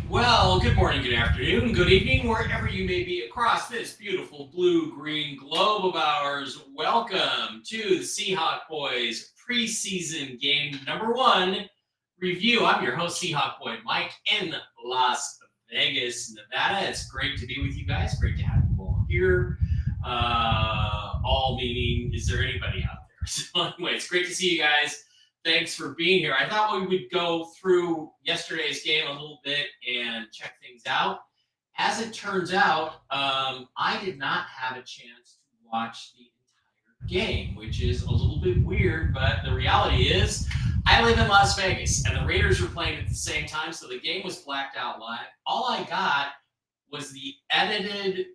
Well, good morning, good afternoon, good evening, wherever you may be across this beautiful blue-green globe of ours. Welcome to the Seahawk Boys preseason game number one review. I'm your host, Seahawk Boy Mike, in Las Vegas, Nevada. It's great to be with you guys. Great to have you all here. All meaning, is there anybody out there? So anyway, it's great to see you guys. Thanks for being here. I thought we would go through yesterday's game a little bit and check things out. As it turns out, I did not have a chance to watch the entire game, which is a little bit weird, but the reality is I live in Las Vegas and the Raiders were playing at the same time, so the game was blacked out live. All I got was the edited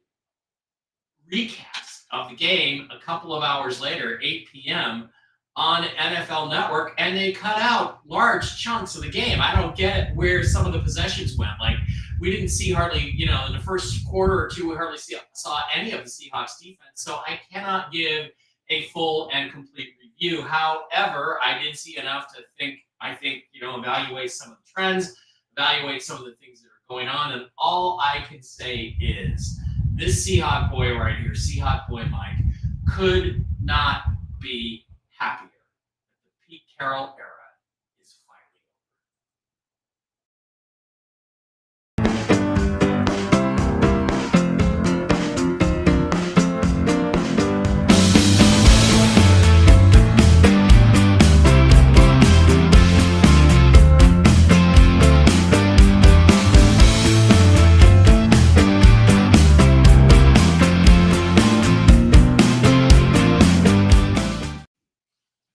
recast of the game a couple of hours later, 8 p.m., on NFL Network, and they cut out large chunks of the game. I don't get where some of the possessions went. Like, we didn't see hardly, in the first quarter or two, we hardly saw any of the Seahawks defense. So I cannot give a full and complete review. However, I did see enough to evaluate some of the trends, evaluate some of the things that are going on. And all I can say is this Seahawk boy right here, Seahawk boy Mike, could not be happier. The Pete Carroll era is finally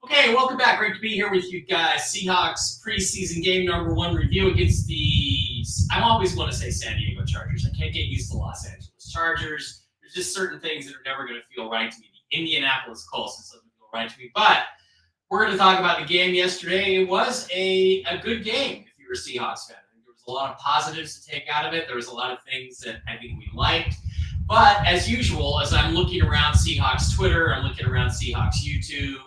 Okay, welcome back. Great to be here with you guys. Seahawks preseason game number one review against I always want to say San Diego Chargers. I can't get used to Los Angeles Chargers. There's just certain things that are never going to feel right to me. The Indianapolis Colts doesn't feel right to me. But we're going to talk about the game yesterday. It was a good game if you were a Seahawks fan. There was a lot of positives to take out of it. There was a lot of things that I think we liked. But as usual, as I'm looking around Seahawks Twitter, I'm looking around Seahawks YouTube,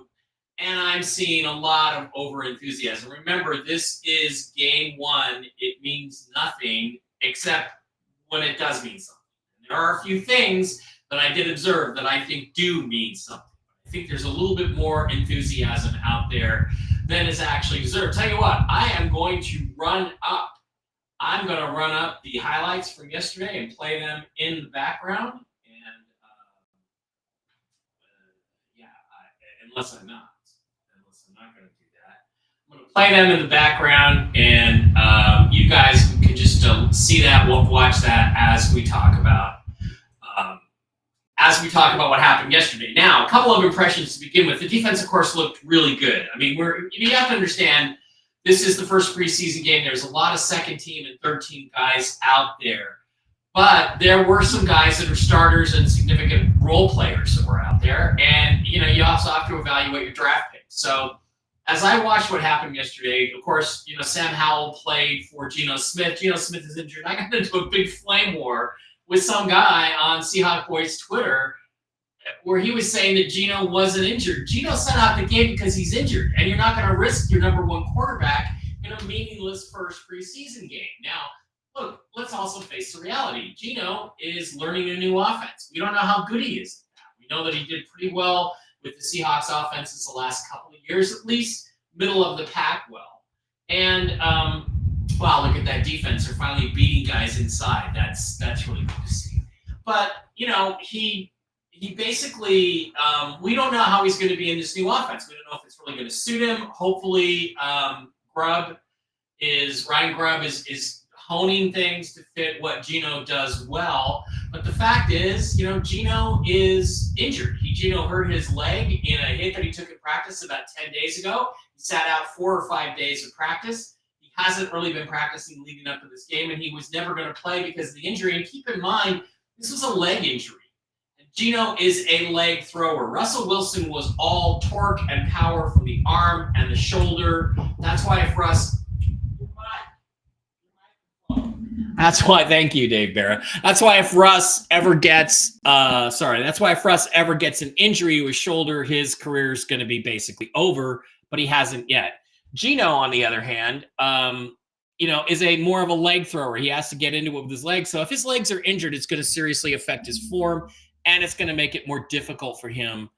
and I'm seeing a lot of over-enthusiasm. Remember, this is game one. It means nothing except when it does mean something. And there are a few things that I did observe that I think do mean something. I think there's a little bit more enthusiasm out there than is actually deserved. Tell you what, I'm going to run up the highlights from yesterday and play them in the background. And unless I'm not going to do that. I'm going to play them in the background, and you guys can just see that, watch that as we talk about what happened yesterday. Now, a couple of impressions to begin with. The defense, of course, looked really good. I mean, you have to understand this is the first preseason game. There's a lot of second team and third team guys out there. But there were some guys that are starters and significant role players that were out there. And, you also have to evaluate your draft picks. So as I watched what happened yesterday, of course, Sam Howell played for Geno Smith. Geno Smith is injured. I got into a big flame war with some guy on Seahawk Boys Twitter where he was saying that Geno wasn't injured. Geno sat out the game because he's injured, and you're not going to risk your number one quarterback in a meaningless first preseason game. Now, look, let's also face the reality. Geno is learning a new offense. We don't know how good he is at that. We know that he did pretty well with the Seahawks offenses the last couple of years, at least middle of the pack well. And, wow, look at that defense. They're finally beating guys inside. That's really good to see. But, he basically, we don't know how he's going to be in this new offense. We don't know if it's really going to suit him. Hopefully, Ryan Grubb is honing things to fit what Geno does well. But the fact is, Geno is injured. Geno hurt his leg in a hit that he took in practice about 10 days ago. He sat out 4 or 5 days of practice. He hasn't really been practicing leading up to this game, and he was never going to play because of the injury. And keep in mind, this was a leg injury. Geno is a leg thrower. Russell Wilson was all torque and power from the arm and the shoulder. That's why if Russ... Thank you, Dave Barra. That's why if Russ ever gets an injury to his shoulder, his career is going to be basically over, but he hasn't yet. Geno, on the other hand, is a more of a leg thrower. He has to get into it with his legs. So if his legs are injured, it's going to seriously affect his form, and it's going to make it more difficult for him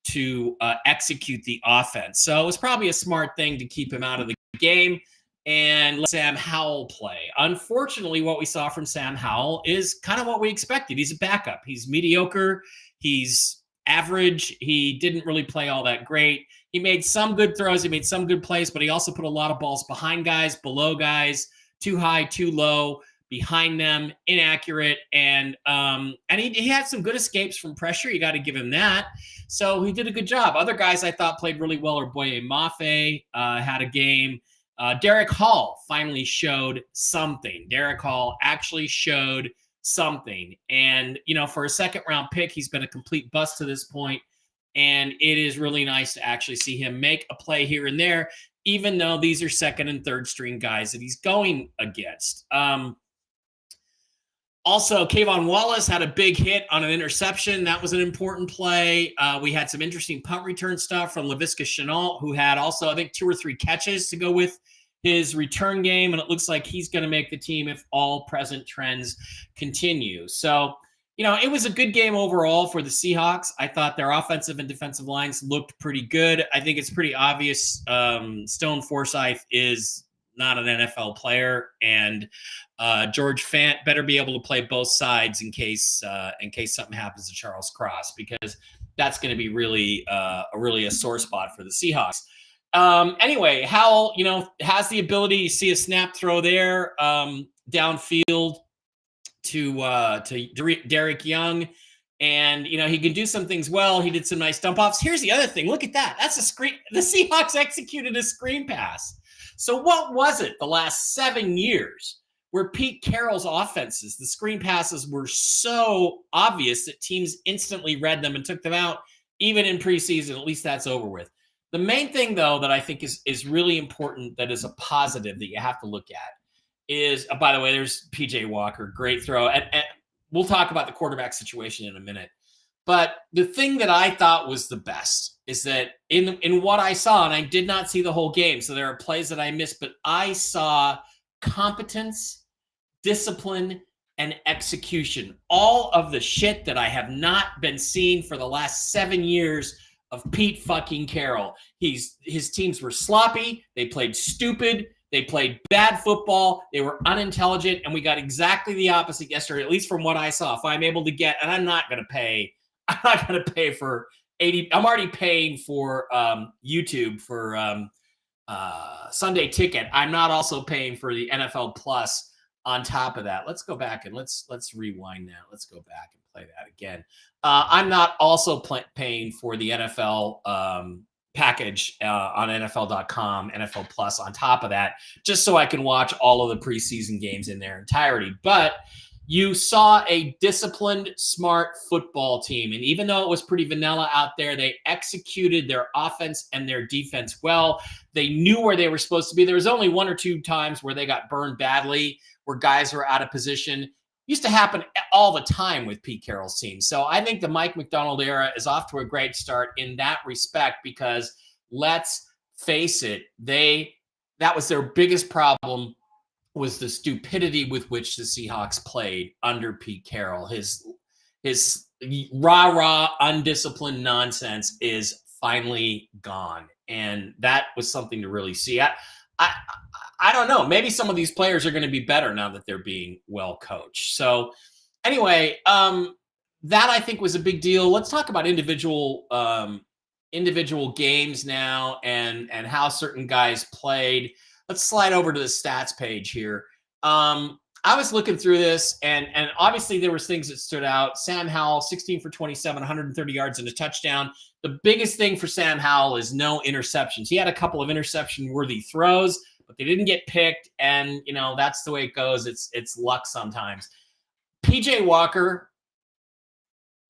to execute the offense. So it was probably a smart thing to keep him out of the game and let Sam Howell play. Unfortunately, what we saw from Sam Howell is kind of what we expected. He's a backup. He's mediocre. He's average. He didn't really play all that great. He made some good throws. He made some good plays, but he also put a lot of balls behind guys, below guys, too high, too low, behind them, inaccurate. And he had some good escapes from pressure. You got to give him that. So he did a good job. Other guys I thought played really well. Or Boye Mafe had a game. Derek Hall finally showed something. Derek Hall actually showed something. And, for a second round pick, he's been a complete bust to this point. And it is really nice to actually see him make a play here and there, even though these are second and third string guys that he's going against. Also, Kayvon Wallace had a big hit on an interception. That was an important play. We had some interesting punt return stuff from Laviska Shenault, who had also, I think, 2 or 3 catches to go with his return game. And it looks like he's going to make the team if all present trends continue. So, it was a good game overall for the Seahawks. I thought their offensive and defensive lines looked pretty good. I think it's pretty obvious Stone Forsythe is not an NFL player, and George Fant better be able to play both sides in case something happens to Charles Cross, because that's going to be really a sore spot for the Seahawks. Anyway, Howell, has the ability. You see a snap throw there downfield to Derek Young, and he can do some things well. He did some nice dump offs. Here's the other thing. Look at that. That's a screen. The Seahawks executed a screen pass. So what was it the last 7 years where Pete Carroll's offenses, the screen passes were so obvious that teams instantly read them and took them out, even in preseason? At least that's over with. The main thing, though, that I think is really important, that is a positive that you have to look at, is, by the way, there's PJ Walker, great throw. And we'll talk about the quarterback situation in a minute. But the thing that I thought was the best is that in what I saw, and I did not see the whole game, so there are plays that I missed, but I saw competence, discipline, and execution. All of the shit that I have not been seeing for the last 7 years of Pete fucking Carroll. His teams were sloppy. They played stupid. They played bad football. They were unintelligent, and we got exactly the opposite yesterday, at least from what I saw. If I'm able to get, and I'm not going to pay for 80. I'm already paying for YouTube for Sunday Ticket. I'm not also paying for the NFL Plus on top of that. Let's go back and let's rewind now. Let's go back and play that again. I'm not also paying for the NFL package on NFL.com, NFL Plus on top of that, just so I can watch all of the preseason games in their entirety. But you saw a disciplined, smart football team. And even though it was pretty vanilla out there, they executed their offense and their defense well. They knew where they were supposed to be. There was only 1 or 2 times where they got burned badly, where guys were out of position. Used to happen all the time with Pete Carroll's team. So I think the Mike Macdonald era is off to a great start in that respect, because let's face it, that was their biggest problem, was the stupidity with which the Seahawks played under Pete Carroll. His rah-rah, undisciplined nonsense is finally gone. And that was something to really see. I don't know. Maybe some of these players are going to be better now that they're being well coached. So anyway, that I think was a big deal. Let's talk about individual games now and how certain guys played. Let's slide over to the stats page here. I was looking through this, and obviously there was things that stood out. Sam Howell, 16 for 27, 130 yards and a touchdown. The biggest thing for Sam Howell is no interceptions. He had a couple of interception-worthy throws, but they didn't get picked, and that's the way it goes. It's luck sometimes. PJ Walker,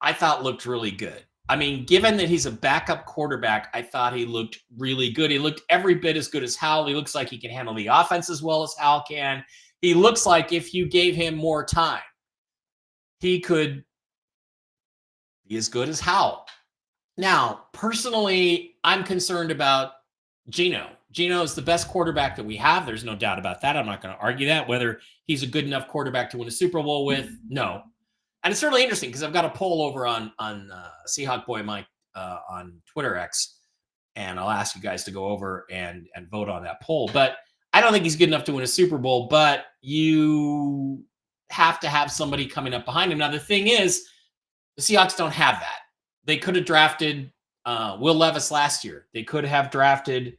I thought looked really good. I mean, given that he's a backup quarterback, I thought he looked really good. He looked every bit as good as Howell. He looks like he can handle the offense as well as Howell can. He looks like if you gave him more time, he could be as good as Howell. Now, personally, I'm concerned about Geno Geno is the best quarterback that we have. There's no doubt about that. I'm not going to argue that. Whether he's a good enough quarterback to win a Super Bowl with, no. And it's really interesting because I've got a poll over on Seahawk Boy Mike on Twitter X, and I'll ask you guys to go over and vote on that poll. But I don't think he's good enough to win a Super Bowl, but you have to have somebody coming up behind him. Now, the thing is, the Seahawks don't have that. They could have drafted Will Levis last year. They could have drafted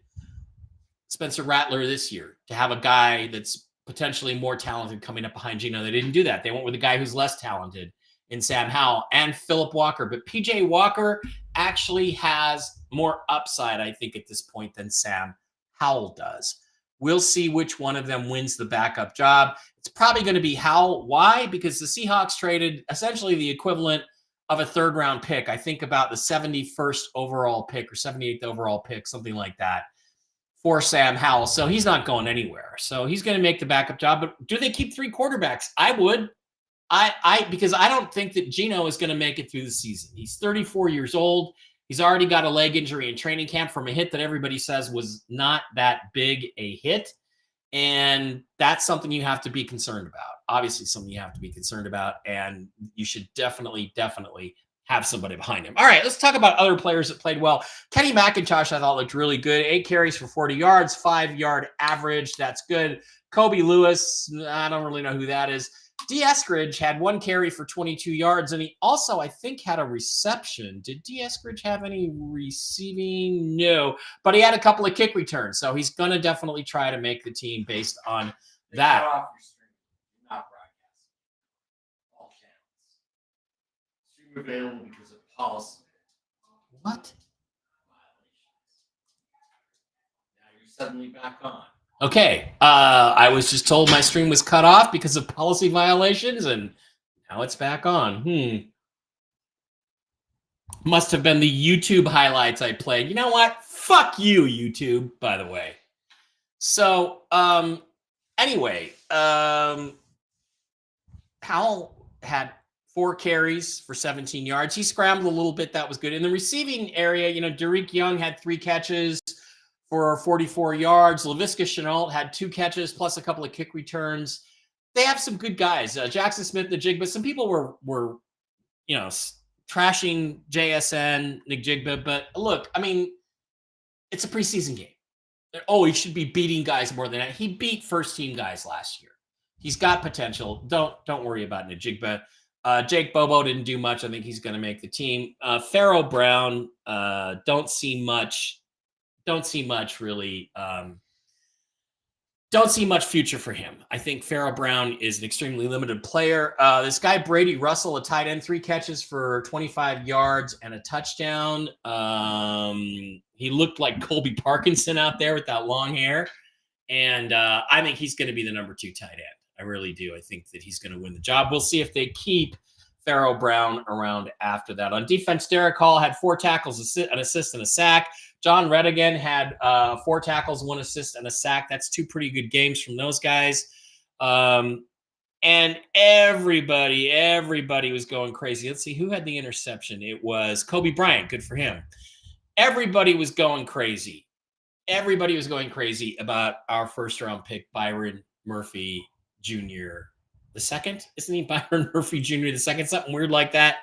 Spencer Rattler this year to have a guy that's potentially more talented coming up behind Geno. They didn't do that. They went with a guy who's less talented in Sam Howell and Phillip Walker. But P.J. Walker actually has more upside, I think, at this point than Sam Howell does. We'll see which one of them wins the backup job. It's probably going to be Howell. Why? Because the Seahawks traded essentially the equivalent of a third-round pick. I think about the 71st overall pick or 78th overall pick, something like that, for Sam Howell. So he's not going anywhere. So he's going to make the backup job. But do they keep 3 quarterbacks? I would. Because I don't think that Geno is going to make it through the season. He's 34 years old. He's already got a leg injury in training camp from a hit that everybody says was not that big a hit. And that's something you have to be concerned about. Obviously, something you have to be concerned about. And you should definitely have somebody behind him. All right, let's talk about other players that played well. Kenny McIntosh, I thought, looked really good. 8 carries for 40 yards, 5-yard average. That's good. Kobe Lewis, I don't really know who that is. D. Eskridge had 1 carry for 22 yards, and he also, I think, had a reception. Did D. Eskridge have any receiving? No, but he had a couple of kick returns, so he's going to definitely try to make the team based on that. Cut off your stream. Not broadcasting. All channels. Stream available because of policy. What? Now you're suddenly back on. Okay, I was just told my stream was cut off because of policy violations, and now it's back on. Must have been the YouTube highlights I played. You know what? Fuck you, YouTube, by the way. So, anyway, Howell had 4 carries for 17 yards. He scrambled a little bit. That was good. In the receiving area, Derek Young had 3 catches for 44 yards. Laviska Shenault had 2 catches plus a couple of kick returns. They have some good guys. Jackson Smith, Njigba. Some people were trashing JSN, Njigba. But look, I mean, it's a preseason game. Oh, he should be beating guys more than that. He beat first-team guys last year. He's got potential. Don't worry about Njigba. Jake Bobo didn't do much. I think he's going to make the team. Pharaoh Brown, don't see much really. Don't see much future for him. I think Pharaoh Brown is an extremely limited player. This guy, Brady Russell, a tight end, 3 catches for 25 yards and a touchdown. He looked like Colby Parkinson out there with that long hair. And I think he's going to be the number 2 tight end. I really do. I think that he's going to win the job. We'll see if they keep Pharaoh Brown around after that. On defense, Derek Hall had 4 tackles, an assist, and a sack. John Redigan had 4 tackles, 1 assist, and a sack. That's 2 pretty good games from those guys. And everybody was going crazy. Let's see, who had the interception? It was Kobe Bryant. Good for him. Everybody was going crazy. Everybody was going crazy about our first-round pick, Byron Murphy Jr. the second. Isn't he Byron Murphy Jr. the second? Something weird like that.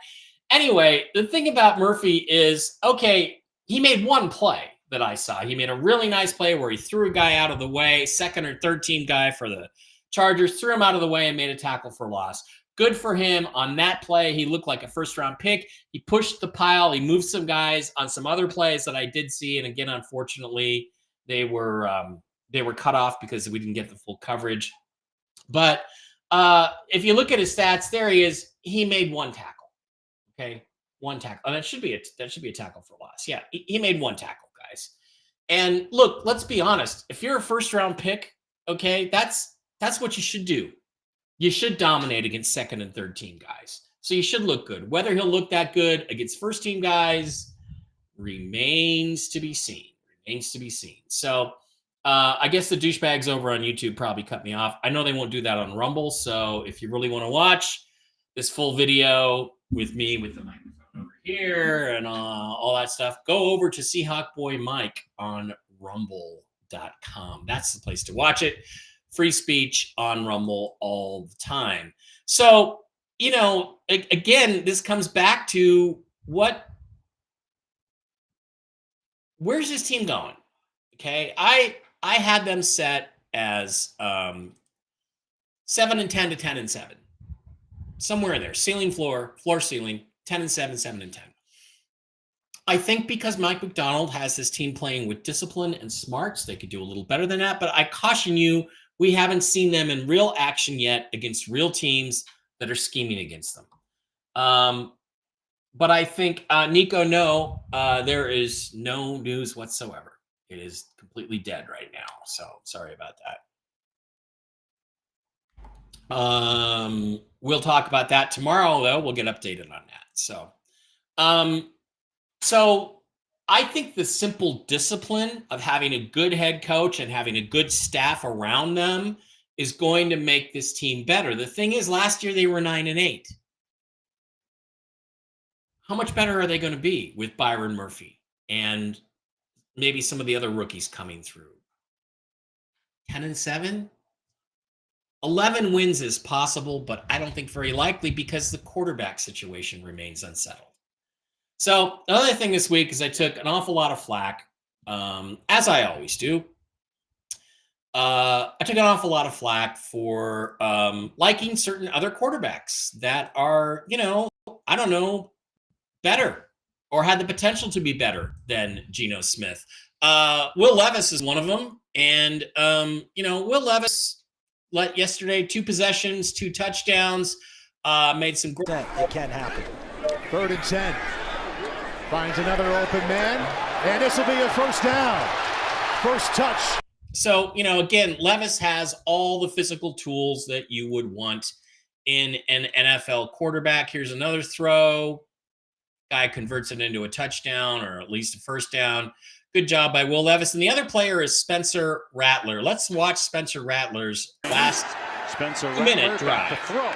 Anyway, the thing about Murphy is, okay, he made 1 play that I saw. He made a really nice play where he threw a guy out of the way, second or third team guy for the Chargers, threw him out of the way and made a tackle for loss. Good for him on that play. He looked like a first-round pick. He pushed the pile. He moved some guys on some other plays that I did see. And again, unfortunately, they were cut off because we didn't get the full coverage. But if you look at his stats, there he is. He made 1 tackle. Okay. 1 tackle. And that should be a tackle for loss. Yeah, he made 1 tackle, guys. And look, let's be honest. If you're a first-round pick, okay, that's what you should do. You should dominate against second and third team guys. So you should look good. Whether he'll look that good against first-team guys remains to be seen. So I guess the douchebags over on YouTube probably cut me off. I know they won't do that on Rumble. So if you really want to watch this full video with me with the microphone over here and all that stuff, go over to Seahawk Boy Mike on Rumble. rumble.com. That's the place to watch it. Free speech on Rumble all the time. So, again, this comes back to where's this team going? Okay. I had them set as 7-10 to 10-7. Somewhere in there. Ceiling, floor, ceiling, 10-7, 7-10. I think because Mike Macdonald has this team playing with discipline and smarts, they could do a little better than that. But I caution you, we haven't seen them in real action yet against real teams that are scheming against them. But I think, Nico, no, there is no news whatsoever. It is completely dead right now. So sorry about that. We'll talk about that tomorrow, though. We'll get updated on that. So I think the simple discipline of having a good head coach and having a good staff around them is going to make this team better. The thing is, last year they were 9-8. How much better are they going to be with Byron Murphy and maybe some of the other rookies coming through? 10-7? 11 wins is possible, but I don't think very likely because the quarterback situation remains unsettled. So another thing this week is I took an awful lot of flack, as I always do. I took an awful lot of flack for liking certain other quarterbacks that are, I don't know, better or had the potential to be better than Geno Smith. Will Levis is one of them. And, Will Levis let yesterday 2 possessions, 2 touchdowns, made some great. It can happen. 3rd and 10. Finds another open man, and this will be a first down. First touch. So, again, Levis has all the physical tools that you would want in an NFL quarterback. Here's another throw. Guy converts it into a touchdown or at least a first down. Good job by Will Levis. And the other player is Spencer Rattler. Let's watch Spencer Rattler's last minute drive. To throw.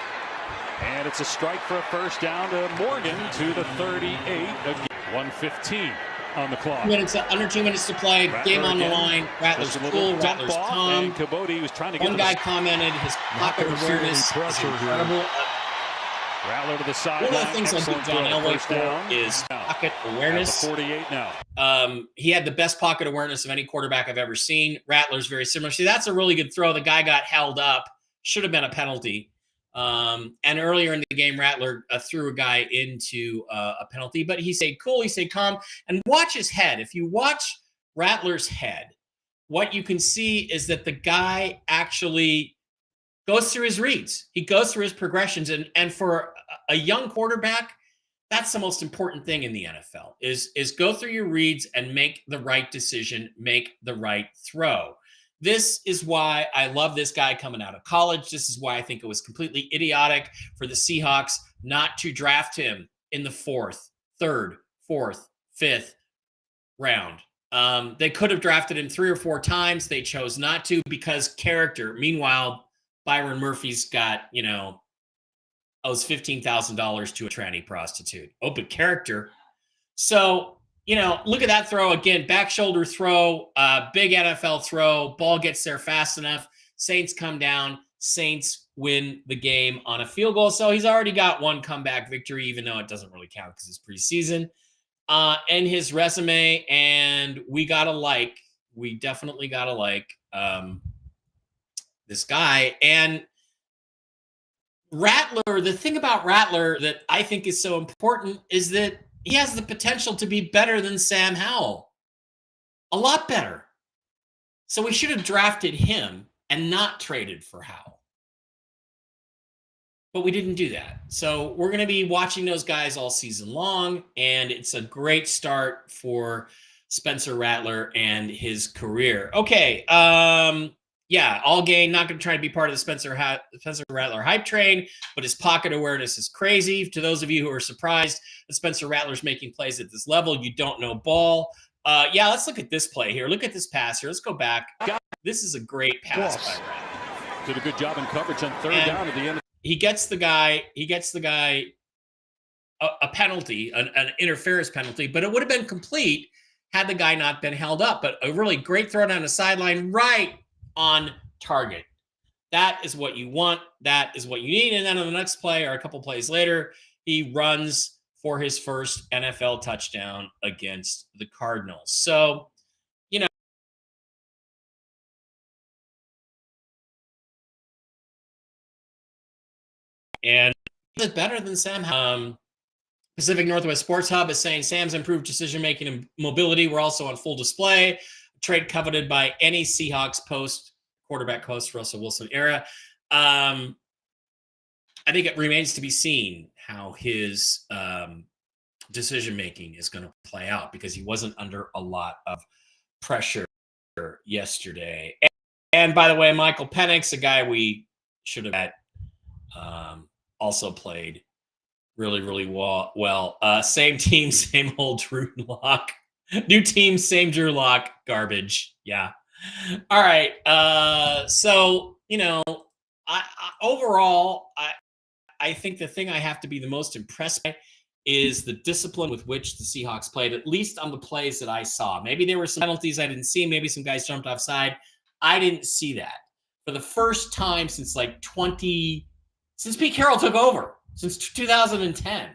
And it's a strike for a first down to Morgan to the 38. Again, 1:15 on the clock. Under 2 minutes to play. Rattler game on again. the line. Rattler's cool. Rattler's calm. Cabote was trying to get One guy commented his pocket awareness is incredible. Rattler to the sideline. One of the things I give John Elway for is pocket awareness. 48 now. He had the best pocket awareness of any quarterback I've ever seen. Rattler's very similar. See, that's a really good throw. The guy got held up. Should have been a penalty. And earlier in the game, Rattler threw a guy into a penalty, but he stayed cool, he stayed calm, and watch his head. If you watch Rattler's head, what you can see is that the guy actually goes through his reads. He goes through his progressions, and for a young quarterback, that's the most important thing in the NFL is go through your reads and make the right decision, make the right throw. This is why I love this guy coming out of college. This is why I think it was completely idiotic for the Seahawks not to draft him in the 4th, 3rd, 4th, 5th round. They could have drafted him 3 or 4 times. They chose not to because character. Meanwhile, Byron Murphy's got, owes $15,000 to a tranny prostitute. Open character. So, look at that throw again, back shoulder throw, big NFL throw, ball gets there fast enough. Saints come down, Saints win the game on a field goal. So he's already got 1 comeback victory, even though it doesn't really count because it's preseason. And his resume, and we definitely gotta like this guy. And Rattler, the thing about Rattler that I think is so important is that he has the potential to be better than Sam Howell. A lot better. So we should have drafted him and not traded for Howell. But we didn't do that. So we're going to be watching those guys all season long, and it's a great start for Spencer Rattler and his career. Okay, all gain. Not going to try to be part of the Spencer Rattler hype train, but his pocket awareness is crazy. To those of you who are surprised that Spencer Rattler's making plays at this level, you don't know ball. Let's look at this play here. Look at this pass here. Let's go back. This is a great pass by Rattler. Did a good job in coverage on 3rd down at the end. He gets the guy a penalty, an interference penalty, but it would have been complete had the guy not been held up. But a really great throw down the sideline, right on target. That is what you want. That is what you need. And then on the next play, or a couple plays later, he runs for his first NFL touchdown against the Cardinals. So, you know, and it's better than Sam. Pacific Northwest Sports Hub is saying Sam's improved decision-making and mobility were also on full display. A trade coveted by any Seahawks quarterback post Russell Wilson era. I think it remains to be seen how his decision-making is going to play out, because he wasn't under a lot of pressure yesterday. And by the way, Michael Penix, a guy we should have had, also played really, really well. Same team, same old Drew Lock. New team, same Drew Lock. Garbage. Yeah. All right. So, you know, overall, I think the thing I have to be the most impressed by is the discipline with which the Seahawks played, at least on the plays that I saw. Maybe there were some penalties I didn't see. Maybe some guys jumped offside. I didn't see that. For the first time since since Pete Carroll took over, since 2010,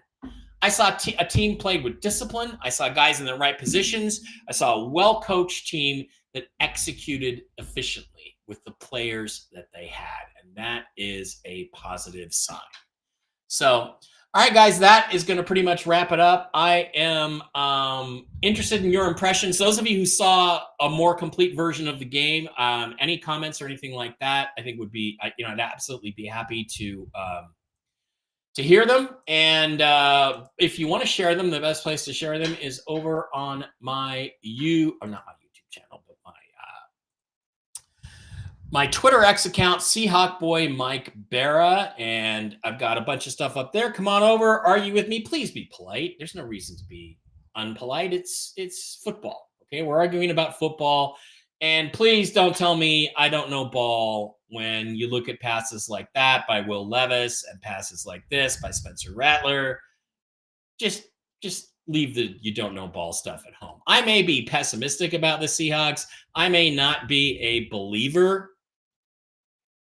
I saw a team played with discipline. I saw guys in the right positions. I saw a well-coached team that executed efficiently with the players that they had. And that is a positive sign. So, all right, guys, that is going to pretty much wrap it up. I am interested in your impressions. Those of you who saw a more complete version of the game, any comments or anything like that, I think would be, I'd absolutely be happy to hear them. And if you want to share them, the best place to share them is over on not my YouTube channel, but my Twitter X account, Seahawk Boy Mike Barra, and I've got a bunch of stuff up there. Come on over, argue with me. Please be polite. There's no reason to be unpolite. It's football. Okay, we're arguing about football, and please don't tell me I don't know ball when you look at passes like that by Will Levis and passes like this by Spencer Rattler. Just leave the you don't know ball stuff at home. I may be pessimistic about the Seahawks. I may not be a believer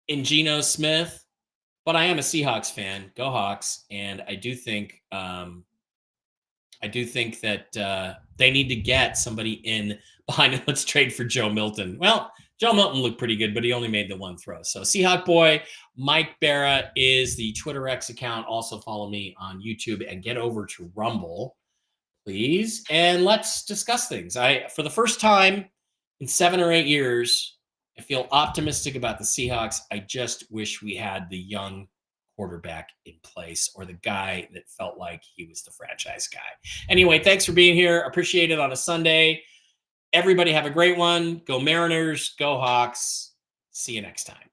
in Geno Smith, but I am a Seahawks fan. Go Hawks! And I do think that they need to get somebody in behind it. Let's trade for Joe Milton. Well, Joe Milton looked pretty good, but he only made the one throw. So Seahawk Boy Mike Barra is the Twitter X account. Also follow me on YouTube and get over to Rumble, please, and let's discuss things. For the first time in 7 or 8 years, I feel optimistic about the Seahawks. I just wish we had the young quarterback in place, or the guy that felt like he was the franchise guy. Anyway, thanks for being here. Appreciate it on a Sunday. Everybody have a great one. Go Mariners. Go Hawks. See you next time.